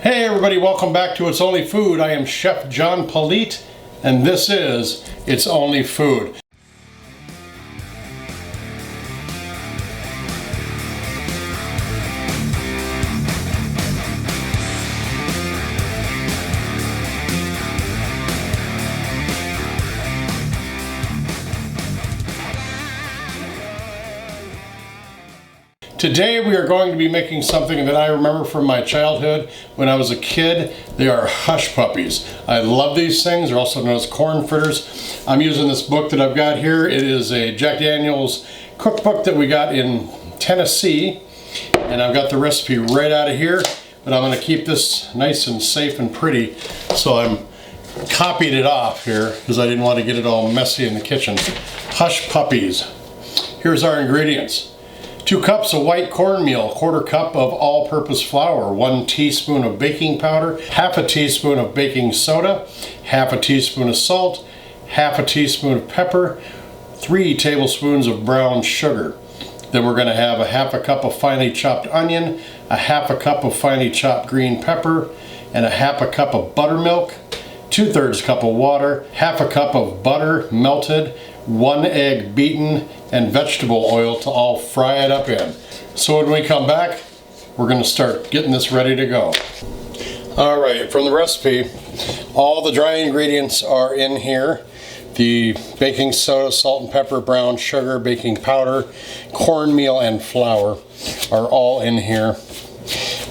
Hey everybody, welcome back to It's Only Food. I am Chef John Politte, and this is It's Only Food. Today we are going to be making something that I remember from my childhood when I was a kid. They are hush puppies. I love these things. They're also known as corn fritters. I'm using this book that I've got here. It is a Jack Daniel's cookbook that we got in Tennessee, and I've got the recipe right out of here, but I'm going to keep this nice and safe and pretty, so I'm copied it off here because I didn't want to get it all messy in the kitchen. Hush puppies. Here's our ingredients. 2 cups of white cornmeal, 1/4 cup of all-purpose flour, 1 teaspoon of baking powder, 1/2 teaspoon of baking soda, 1/2 teaspoon of salt, 1/2 teaspoon of pepper, 3 tablespoons of brown sugar. Then we're going to have 1/2 cup of finely chopped onion, 1/2 cup of finely chopped green pepper, and 1/2 cup of buttermilk, 2/3 cup of water, 1/2 cup of butter melted, 1 egg beaten, and vegetable oil to all fry it up in. So when we come back, we're going to start getting this ready to go. Alright, from the recipe, all the dry ingredients are in here. The baking soda, salt and pepper, brown sugar, baking powder, cornmeal, and flour are all in here.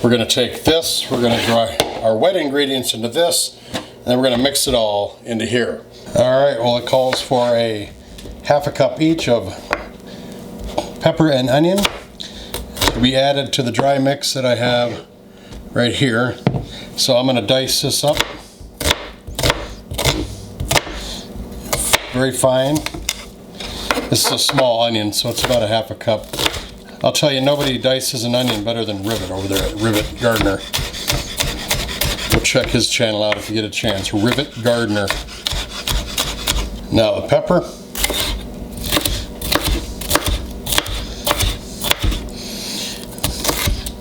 We're going to take this, we're going to dry our wet ingredients into this, and then we're going to mix it all into here. Alright, well it calls for a 1/2 cup each of pepper and onion to be added to the dry mix that I have right here. So I'm going to dice this up very fine. This is a small onion, so it's about 1/2 cup. I'll tell you, nobody dices an onion better than Rivet over there at Rivet Gardener. Go check his channel out if you get a chance. Rivet Gardener. Now the pepper.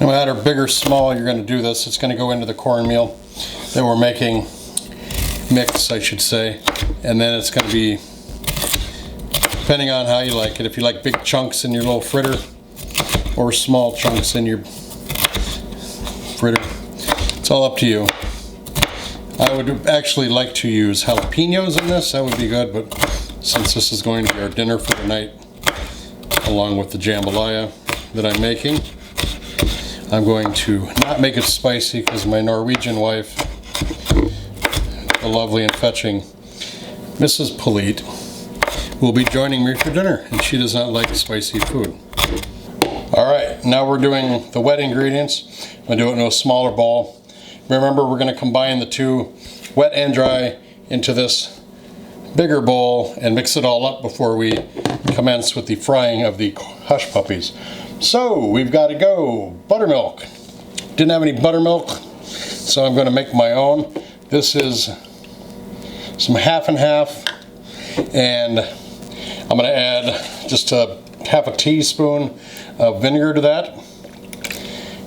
No matter big or small you're going to do this, it's going to go into the cornmeal that we're making, mix I should say, and then it's going to be, depending on how you like it, if you like big chunks in your little fritter or small chunks in your fritter, it's all up to you. I would actually like to use jalapenos in this, that would be good, but since this is going to be our dinner for the night, along with the jambalaya that I'm making, I'm going to not make it spicy because my Norwegian wife, the lovely and fetching Mrs. Politte, will be joining me for dinner, and she does not like spicy food. Alright, now we're doing the wet ingredients. I'm going to do it in a smaller bowl. Remember, we're going to combine the two, wet and dry, into this bigger bowl and mix it all up before we commence with the frying of the hush puppies. So we've got to go. Buttermilk. Didn't have any buttermilk, so I'm going to make my own. This is some half and half, and I'm going to add just a 1/2 teaspoon of vinegar to that.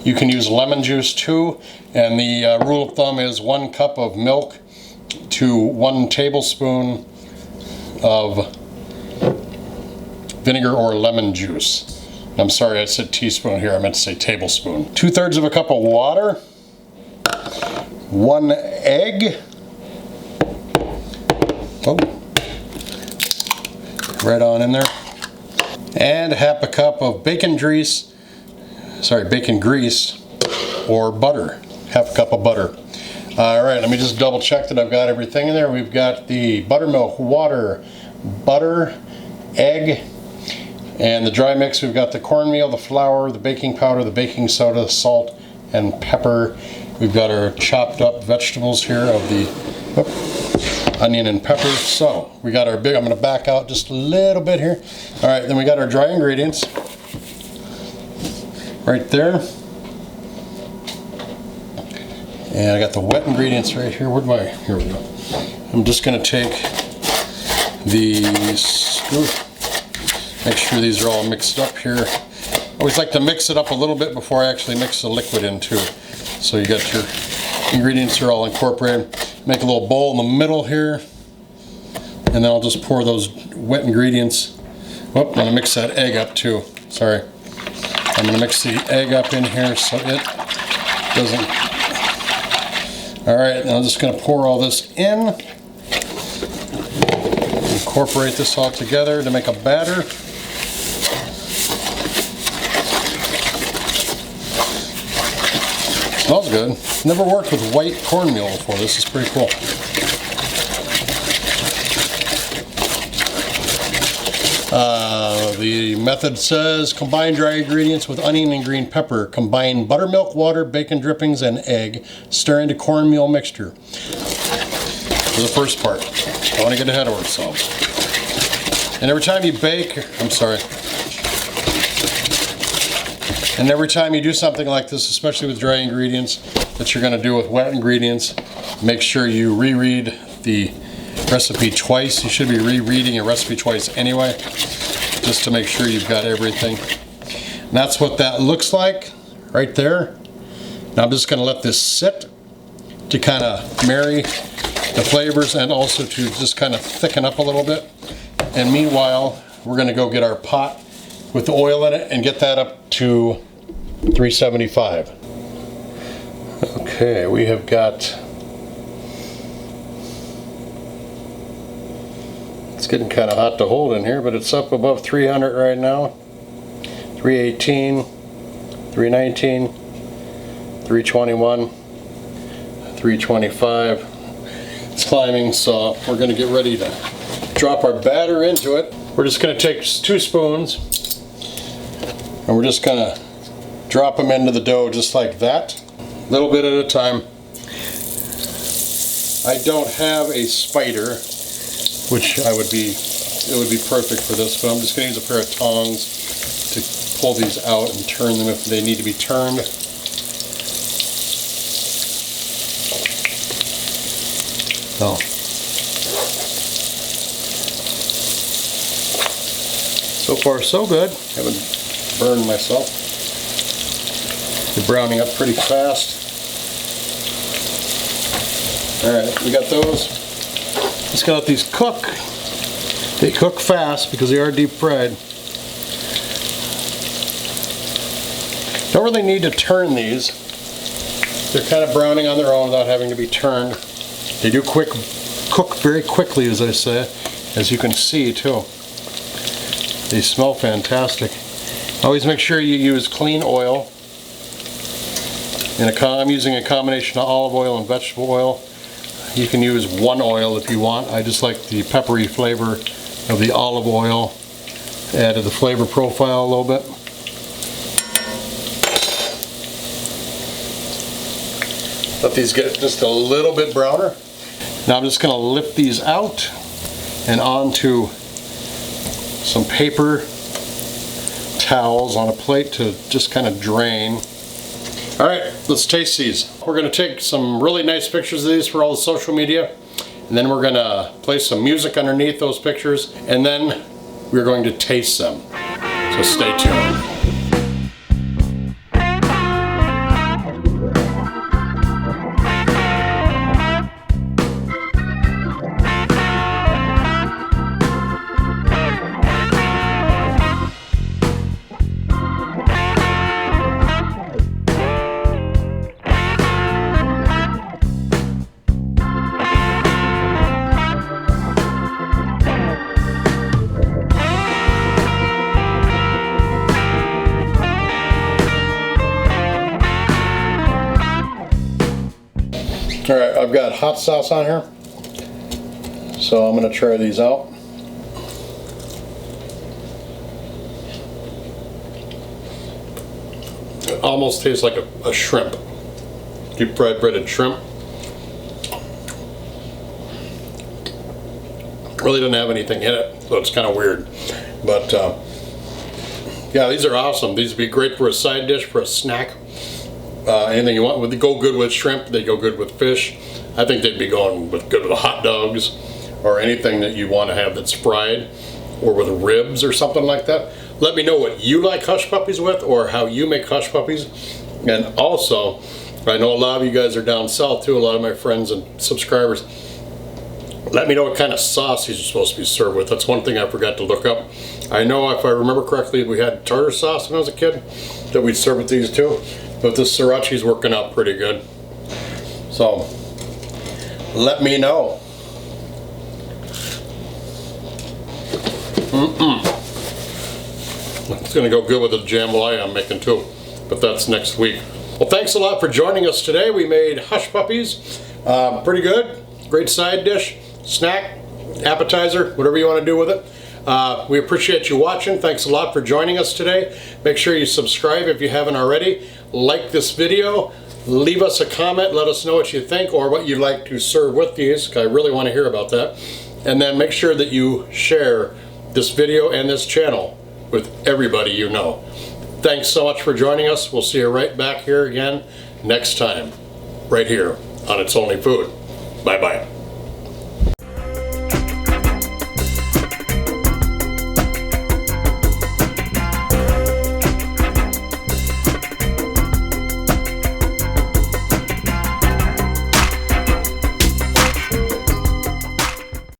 You can use lemon juice too, and the rule of thumb is 1 cup of milk to 1 tablespoon of vinegar or lemon juice. I'm sorry, I said teaspoon here, I meant to say tablespoon. 2/3 of a cup of water, 1 egg, oh, right on in there, and 1/2 cup of bacon grease or butter, 1/2 cup of butter. Alright, let me just double check that I've got everything in there. We've got the buttermilk, water, butter, egg, and the dry mix. We've got the cornmeal, the flour, the baking powder, the baking soda, the salt, and pepper. We've got our chopped up vegetables here of the onion and pepper. So we got our big, I'm going to back out just a little bit here. Alright, then we got our dry ingredients right there. And I got the wet ingredients right here. Here we go. I'm just going to take these, make sure these are all mixed up here. I always like to mix it up a little bit before I actually mix the liquid in too. So you got your ingredients are all incorporated. Make a little bowl in the middle here, and then I'll just pour those wet ingredients. Whoop, I'm gonna mix that egg up too. Sorry. I'm gonna mix the egg up in here so it doesn't. All right, now I'm just gonna pour all this in. Incorporate this all together to make a batter. Smells good. Never worked with white cornmeal before. This is pretty cool. The method says combine dry ingredients with onion and green pepper. Combine buttermilk, water, bacon drippings, and egg. Stir into cornmeal mixture. For the first part. I want to get ahead of ourselves. And every time you bake, and every time you do something like this, especially with dry ingredients that you're going to do with wet ingredients, make sure you reread the recipe twice. You should be rereading a recipe twice anyway, just to make sure you've got everything. And that's what that looks like right there. Now I'm just going to let this sit to kind of marry the flavors and also to just kind of thicken up a little bit. And meanwhile, we're going to go get our pot with the oil in it and get that up to 375. Okay, we have got, it's getting kind of hot to hold in here, but it's up above 300 right now. 318, 319, 321, 325. It's climbing, so we're going to get ready to drop our batter into it. We're just going to take 2 spoons and we're just going to drop them into the dough just like that, a little bit at a time. I don't have a spider, which it would be perfect for this, but I'm just going to use a pair of tongs to pull these out and turn them if they need to be turned. So, so far so good. Haven't burned myself. They're browning up pretty fast. Alright, we got those. Just gotta let these cook. They cook fast because they are deep fried. Don't really need to turn these. They're kind of browning on their own without having to be turned. They do cook very quickly, as I say, as you can see too. They smell fantastic. Always make sure you use clean oil. I'm using a combination of olive oil and vegetable oil. You can use one oil if you want. I just like the peppery flavor of the olive oil. Add to the flavor profile a little bit. Let these get just a little bit browner. Now I'm just going to lift these out and onto some paper towels on a plate to just kind of drain. Alright, let's taste these. We're going to take some really nice pictures of these for all the social media, and then we're going to play some music underneath those pictures, and then we're going to taste them. So stay tuned. Alright, I've got hot sauce on here, so I'm going to try these out. It almost tastes like a shrimp, deep fried breaded shrimp. Really doesn't have anything in it, so it's kind of weird. But yeah, these are awesome. These would be great for a side dish, for a snack. Anything you want. They go good with shrimp, they go good with fish. I think they'd be going good with hot dogs or anything that you want to have that's fried, or with ribs or something like that. Let me know what you like hush puppies with, or how you make hush puppies. And also, I know a lot of you guys are down south too, a lot of my friends and subscribers. Let me know what kind of sauce these are supposed to be served with. That's one thing I forgot to look up. I know if I remember correctly, we had tartar sauce when I was a kid that we'd serve with these too. But this sriracha's working out pretty good. So, let me know. It's gonna go good with the jambalaya I'm making too. But that's next week. Well, thanks a lot for joining us today. We made hush puppies. Pretty good. Great side dish, snack, appetizer, whatever you want to do with it. We appreciate you watching. Thanks a lot for joining us today. Make sure you subscribe if you haven't already. Like this video. Leave us a comment. Let us know what you think or what you'd like to serve with these. I really want to hear about that. And then make sure that you share this video and this channel with everybody you know. Thanks so much for joining us. We'll see you right back here again next time, right here on It's Only Food. Bye-bye.